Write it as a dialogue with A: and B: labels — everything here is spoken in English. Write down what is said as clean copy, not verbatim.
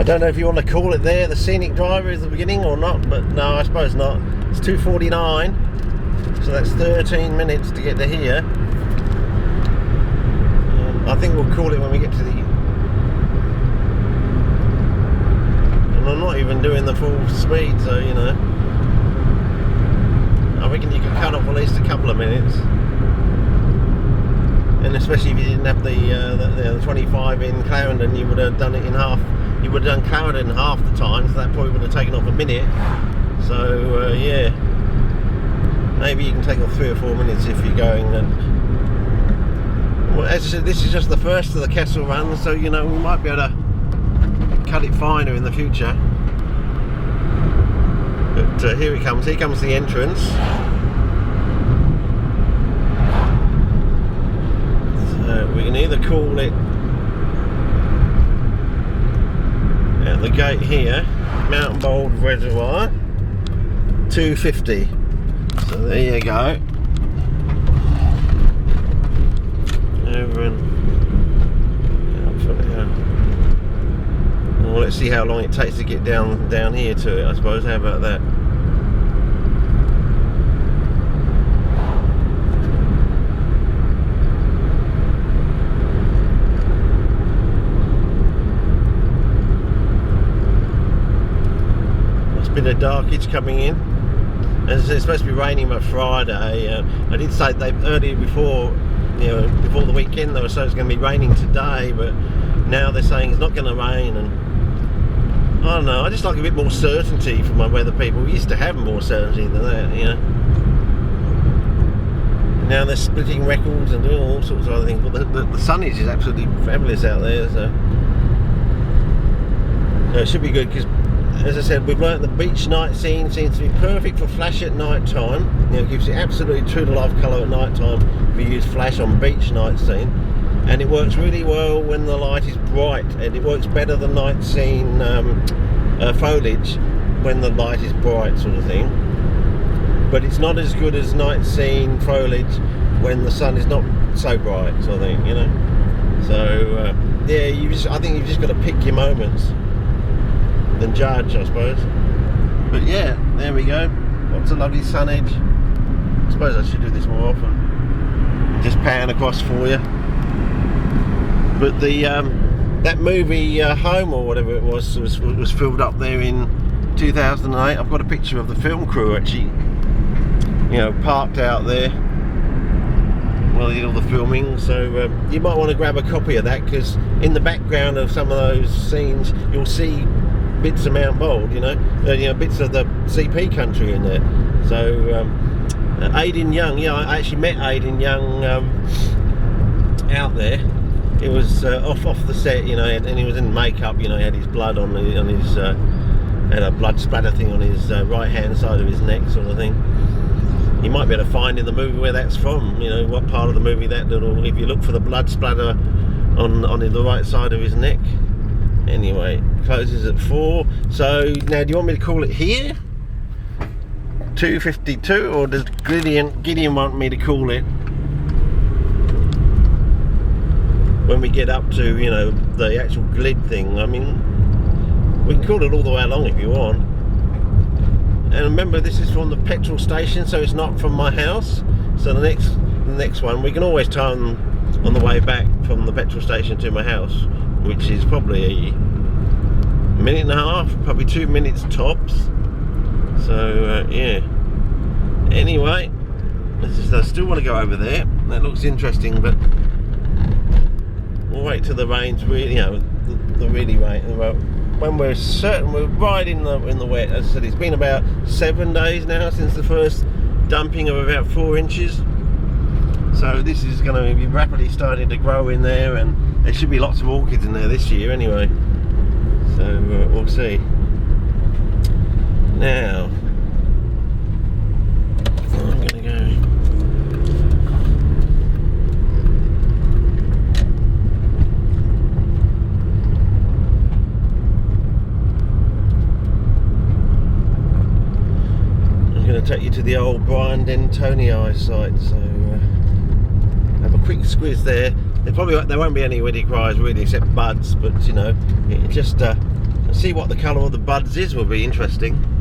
A: I don't know if you want to call it there the scenic driver is the beginning or not, but no, I suppose not. It's 2:49, so that's 13 minutes to get to here. I think we'll call it when we get to the... And I'm not even doing the full speed, so you know. I reckon you could cut off at least a couple of minutes. And especially if you didn't have the 25 in Clarendon, you would have done it in half. You would have done Clarendon half the time, so that probably would have taken off a minute. So yeah, maybe you can take off 3 or 4 minutes if you're going. Well, as I said, this is just the first of the Kessel run, so you know we might be able to cut it finer in the future. But here it comes. Here comes the entrance. So we can either call it at the gate here, Mountain Bold Reservoir, 250. So there you go. Over and up for there. Well, let's see how long it takes to get down here to it, I suppose. How about that? It's been a darkage coming in. As it's supposed to be raining by Friday. I did say they earlier before, you know, before the weekend they were saying it's going to be raining today, but now they're saying it's not going to rain. And I don't know, I just like a bit more certainty from my weather people. We used to have more certainty than that, you know. Now they're splitting records and doing all sorts of other things, but the sunnage is absolutely fabulous out there, so it should be good, because as I said, we've learnt the beach night scene seems to be perfect for flash at night time. You know, it gives you absolutely true to life colour at night time if you use flash on beach night scene. And it works really well when the light is bright, and it works better than night scene foliage when the light is bright, sort of thing. But it's not as good as night scene foliage when the sun is not so bright, sort of thing, you know. So yeah, I think you've just got to pick your moments and judge, I suppose. But yeah, there we go. Lots of lovely sun edge. I suppose I should do this more often. Just pan across for you. But the that movie Home or whatever it was filmed up there in 2008. I've got a picture of the film crew actually, you know, parked out there while they did all the filming. So you might want to grab a copy of that, because in the background of some of those scenes you'll see bits of Mount Bold, you know, bits of the CP country in there. So Aidan Young, yeah, I actually met Aidan Young out there. It was off the set, you know, and he was in makeup, you know, he had his blood on his had a blood splatter thing on his right hand side of his neck, sort of thing. You might be able to find in the movie where that's from, you know, what part of the movie that little, if you look for the blood splatter on the right side of his neck. Anyway, closes at 4. So now, do you want me to call it here, 2:52, or does Gideon want me to call it when we get up to, you know, the actual glid thing? I mean, we can call it all the way along if you want. And remember, this is from the petrol station, so it's not from my house. So the next one we can always turn on the way back from the petrol station to my house, which is probably a minute and a half, probably 2 minutes tops. So yeah. Anyway, I still want to go over there. That looks interesting, but we'll wait till the rain's really, you know, the really rain. When we're certain we're right in the wet. As I said, it's been about 7 days now since the first dumping of about 4 inches. So this is going to be rapidly starting to grow in there, and there should be lots of orchids in there this year anyway. So we'll see. Now, I'm going to go. I'm going to take you to the old Brian Dentonii site. So have a quick squiz there. There won't be any wedding cries really, except buds, but you know, it's just a See what the colour of the buds is will be interesting.